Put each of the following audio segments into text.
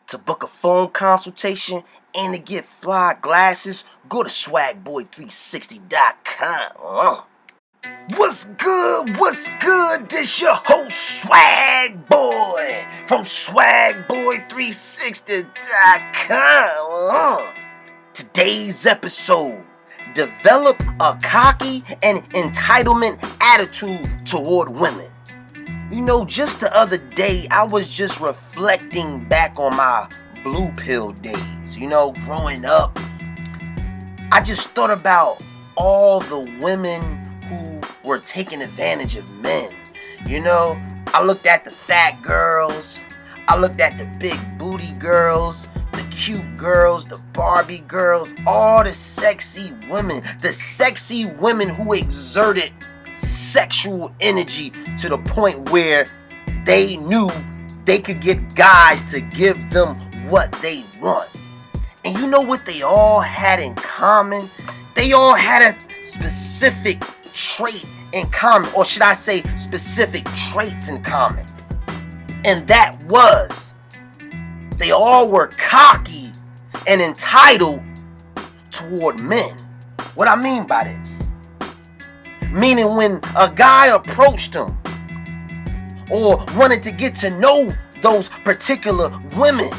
To book a phone consultation and to get fly glasses, go to swagboy360.com. What's good? What's good? This your host Swag Boy from swagboy360.com. Today's episode: develop a cocky and entitlement attitude toward women. You know, just the other day, I was just reflecting back on my blue pill days. You know, growing up, I just thought about all the women who were taking advantage of men. You know, I looked at the fat girls, I looked at the big booty girls, the cute girls, the Barbie girls, all the sexy women who exerted sexual energy to the point where they knew they could get guys to give them what they want. And you know what they all had in common? They all had a specific trait in common, or should I say specific traits in common. And that was, they all were cocky and entitled toward men. What I mean by this? Meaning when a guy approached them or wanted to get to know those particular women,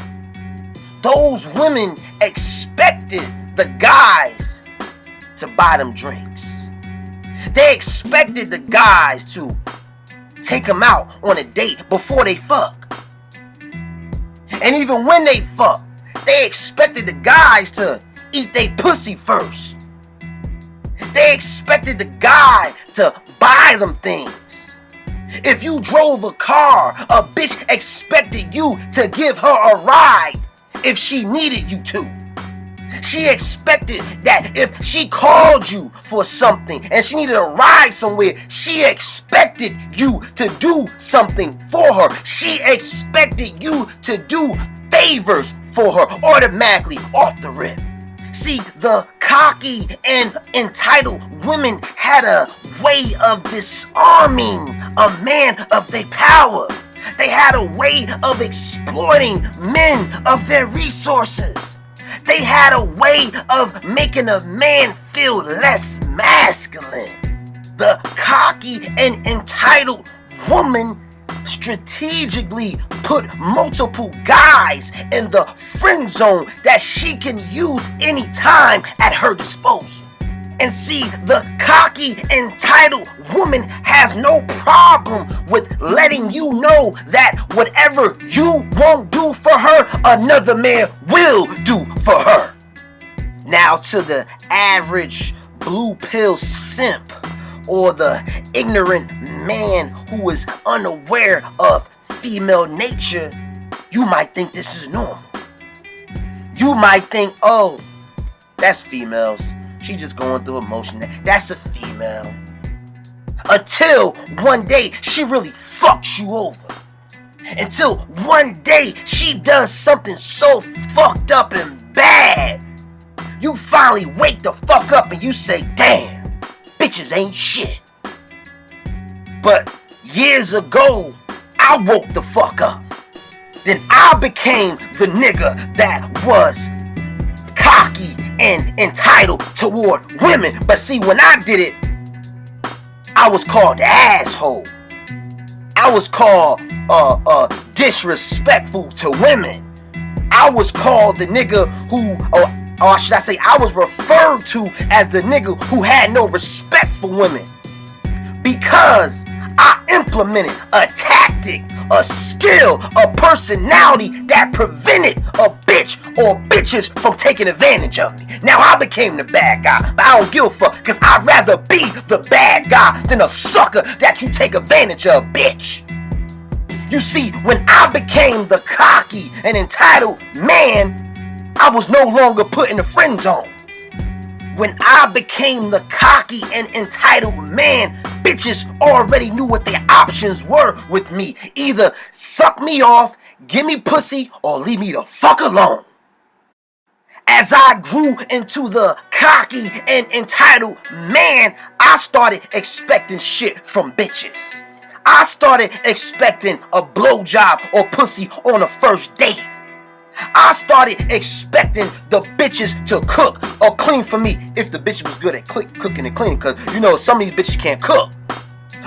those women expected the guys to buy them drinks. They expected the guys to take them out on a date before they fuck. And even when they fuck, they expected the guys to eat their pussy first. They expected the guy to buy them things. If you drove a car, a bitch expected you to give her a ride if she needed you to. She expected that if she called you for something and she needed a ride somewhere, she expected you to do something for her. She expected you to do favors for her automatically off the rip. See, the cocky and entitled women had a way of disarming a man of their power. They had a way of exploiting men of their resources. They had a way of making a man feel less masculine. The cocky and entitled woman strategically put multiple guys in the friend zone that she can use anytime at her disposal. And see, the cocky, entitled woman has no problem with letting you know that whatever you won't do for her, another man will do for her. Now, to the average blue pill simp or the ignorant man who is unaware of female nature, you might think this is normal. You might think, oh, that's females. She just going through emotion. That's a female. Until one day she really fucks you over. Until one day she does something so fucked up and bad. You finally wake the fuck up and you say, damn, bitches ain't shit. But years ago, I woke the fuck up. Then I became the nigga that was cocky and entitled toward women. But see, when I did it, I was called the asshole. I was called disrespectful to women. I was called the nigga who, or should I say, I was referred to as the nigga who had no respect for women. Because I implemented a tactic, a skill, a personality that prevented a bitch or bitches from taking advantage of me. Now I became the bad guy, but I don't give a fuck, because I'd rather be the bad guy than a sucker that you take advantage of, bitch. You see, when I became the cocky and entitled man, I was no longer put in the friend zone. When I became the cocky and entitled man, bitches already knew what their options were with me. Either suck me off, give me pussy, or leave me the fuck alone. As I grew into the cocky and entitled man, I started expecting shit from bitches. I started expecting a blowjob or pussy on a first date. I started expecting the bitches to cook or clean for me if the bitch was good at cooking and cleaning, because you know some of these bitches can't cook.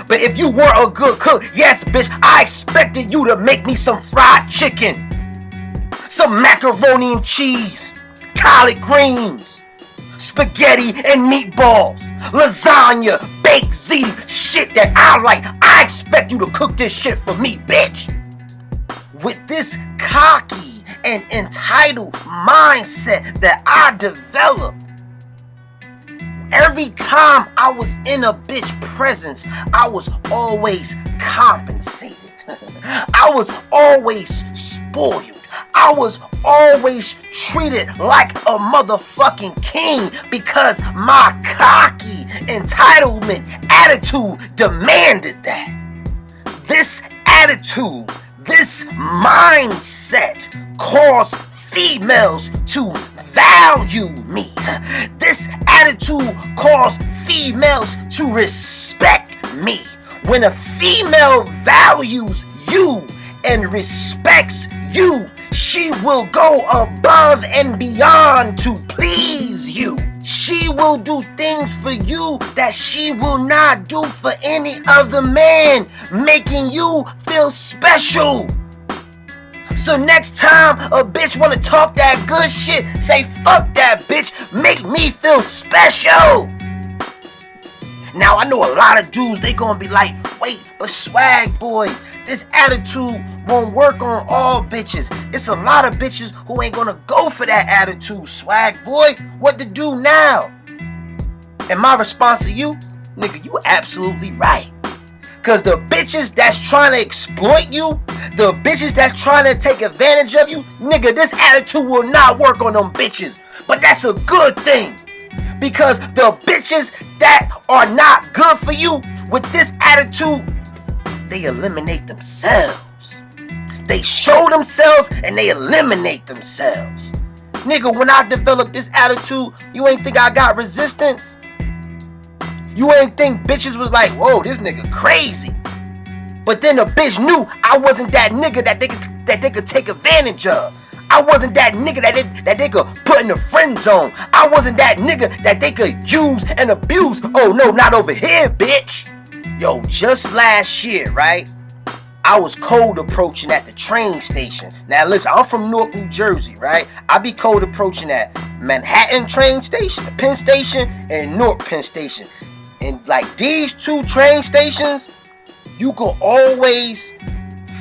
But if you were a good cook, yes bitch, I expected you to make me some fried chicken, some macaroni and cheese, collard greens, spaghetti and meatballs, lasagna, baked ziti, shit that I like. I expect you to cook this shit for me, bitch. With this cocky and entitled mindset that I developed, every time I was in a bitch presence, I was always compensated. I was always spoiled. I was always treated like a motherfucking king because my cocky entitlement attitude demanded that. This attitude, this mindset caused females to value me. This attitude caused females to respect me. When a female values you and respects you, she will go above and beyond to please you. She will do things for you that she will not do for any other man, making you feel special. So next time a bitch wanna talk that good shit, say fuck that bitch, make me feel special. Now I know a lot of dudes, they gonna be like, wait, but swag boy, this attitude won't work on all bitches. It's a lot of bitches who ain't gonna go for that attitude, swag boy. What to do now? And my response to you, nigga, you absolutely right. Cause the bitches that's trying to exploit you, the bitches that's trying to take advantage of you, nigga, this attitude will not work on them bitches. But that's a good thing. Because the bitches that are not good for you with this attitude, they eliminate themselves. They show themselves and they eliminate themselves. Nigga, when I developed this attitude, you ain't think I got resistance? You ain't think bitches was like, whoa, this nigga crazy. But then the bitch knew I wasn't that nigga that they could take advantage of. I wasn't that nigga that they could put in the friend zone. I wasn't that nigga that they could use and abuse. Oh no, not over here, bitch. Yo, just last year, right? I was cold approaching at the train station. Now listen, I'm from Newark, New Jersey, right? I be cold approaching at Manhattan train station, Penn Station, and Newark Penn Station. And like these two train stations, you can always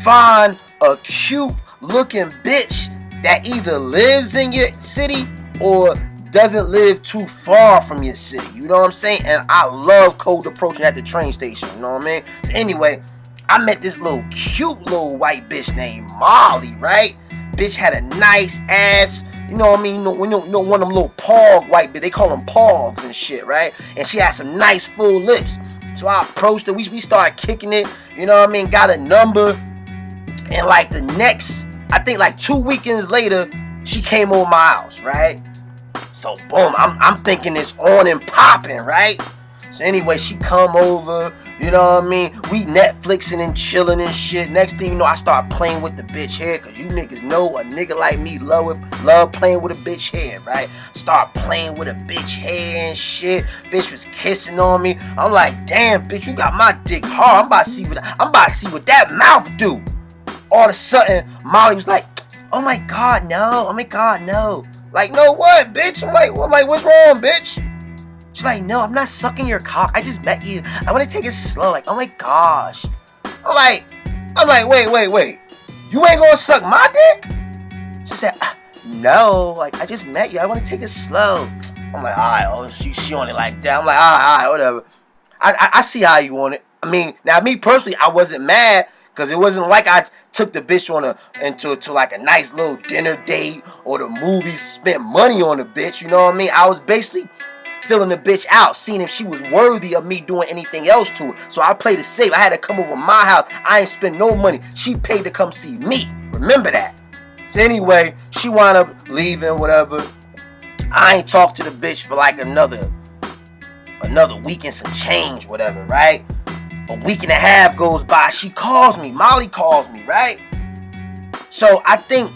find a cute looking bitch that either lives in your city or doesn't live too far from your city. You know what I'm saying? And I love cold approaching at the train station. You know what I mean? So anyway, I met this little cute little white bitch named Molly, right? Bitch had a nice ass. You know what I mean? You know one of them little pog white bitch. They call them pogs and shit, right? And she had some nice full lips. So I approached her. We started kicking it. You know what I mean? Got a number. And like the next, I think like 2 weekends later, she came over my house, right? So boom, I'm thinking it's on and popping, right? So anyway, she come over, you know what I mean? We Netflixing and chilling and shit. Next thing you know, I start playing with the bitch hair, cause you niggas know a nigga like me love playing with a bitch hair, right? Start playing with a bitch hair and shit. Bitch was kissing on me. I'm like, damn, bitch, you got my dick hard. I'm about to see what that mouth do. All of a sudden, Molly was like, oh my god, no. Oh my god, no. Like, no what, bitch? I'm like, what's wrong, bitch? She's like, no, I'm not sucking your cock. I just met you. I want to take it slow. Like, oh my gosh. I'm like, wait. You ain't gonna suck my dick? She said, no. Like, I just met you. I want to take it slow. I'm like, alright, oh, she on it like that. I'm like, alright, whatever. I see how you want it. I mean, now me personally, I wasn't mad because it wasn't like I took the bitch into like a nice little dinner date or the movies, spent money on the bitch. You know what I mean? I was basically filling the bitch out, seeing if she was worthy of me doing anything else to her. So I played it safe. I had to come over my house. I ain't spend no money. She paid to come see me. Remember that. So anyway, she wound up leaving, whatever. I ain't talked to the bitch for like another week and some change, whatever, right? A week and a half goes by. She calls me. Molly calls me, right? So I think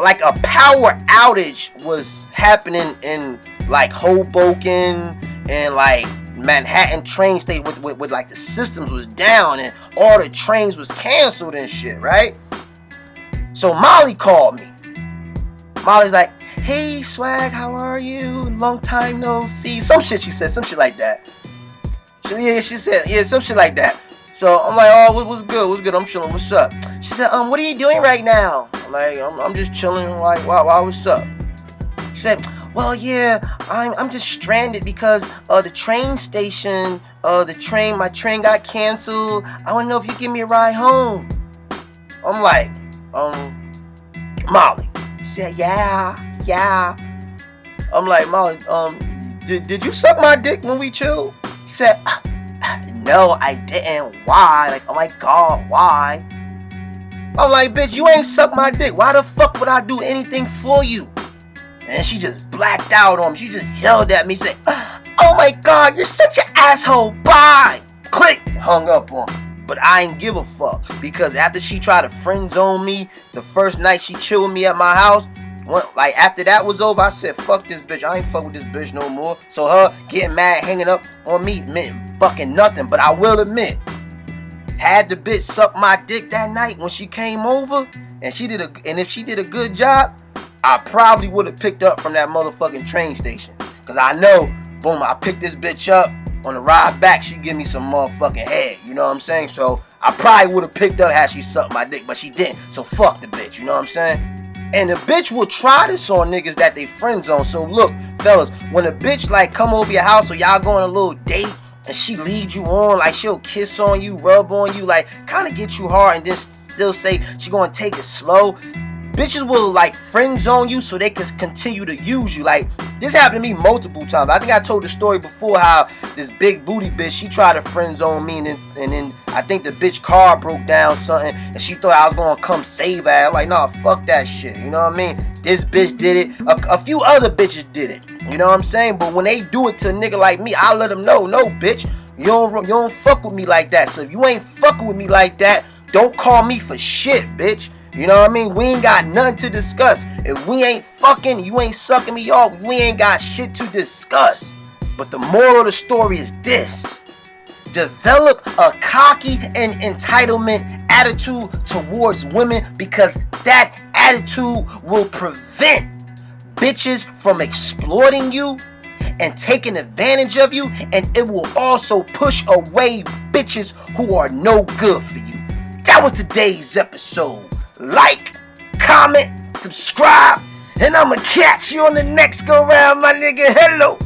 like a power outage was happening in like Hoboken and like Manhattan train station with like the systems was down and all the trains was canceled and shit, right? So Molly called me. Molly's like, hey Swag, how are you? Long time no see. Some shit she said, some shit like that. She said, yeah, some shit like that. So I'm like, oh, what's good? What's good? I'm chilling. What's up? She said, what are you doing right now? I'm like, I'm just chilling. Like, wow, what's up? She said, well, yeah, I'm just stranded because the train station, my train got canceled. I want to know if you give me a ride home. I'm like, Molly. She said, yeah. I'm like, Molly, did you suck my dick when we chilled? She said, no, I didn't. Why? Like, oh my God, why? I'm like, bitch, you ain't suck my dick. Why the fuck would I do anything for you? And she just blacked out on me. She just yelled at me, said, oh my God, you're such an asshole. Bye. Click. Hung up on me. But I ain't give a fuck. Because after she tried to friend zone me, the first night she chilled with me at my house, like after that was over, I said, fuck this bitch. I ain't fuck with this bitch no more. So her getting mad, hanging up on me meant fucking nothing. But I will admit, had the bitch suck my dick that night when she came over, and if she did a good job, I probably would have picked up from that motherfucking train station. Cause I know, boom, I picked this bitch up. On the ride back, she give me some motherfucking head. You know what I'm saying? So I probably would have picked up how she sucked my dick, but she didn't. So fuck the bitch. You know what I'm saying? And the bitch will try this on niggas that they friend zone. So look, fellas, when a bitch like come over your house or y'all go on a little date and she lead you on, like she'll kiss on you, rub on you, like kind of get you hard and then still say she gonna take it slow. Bitches will like friend zone you so they can continue to use you. Like this happened to me multiple times. I think I told the story before how this big booty bitch, she tried to friend zone me and then I think the bitch car broke down something and she thought I was gonna come save her. I'm like, nah, fuck that shit. You know what I mean? This bitch did it. A few other bitches did it. You know what I'm saying? But when they do it to a nigga like me, I let them know, no bitch, you don't fuck with me like that. So if you ain't fucking with me like that, don't call me for shit, bitch. You know what I mean? We ain't got nothing to discuss. If we ain't fucking, you ain't sucking me off, we ain't got shit to discuss. But the moral of the story is this. Develop a cocky and entitlement attitude towards women because that attitude will prevent bitches from exploiting you and taking advantage of you, and it will also push away bitches who are no good for you. That was today's episode. Like, comment, subscribe, and I'ma catch you on the next go round, my nigga. Hello.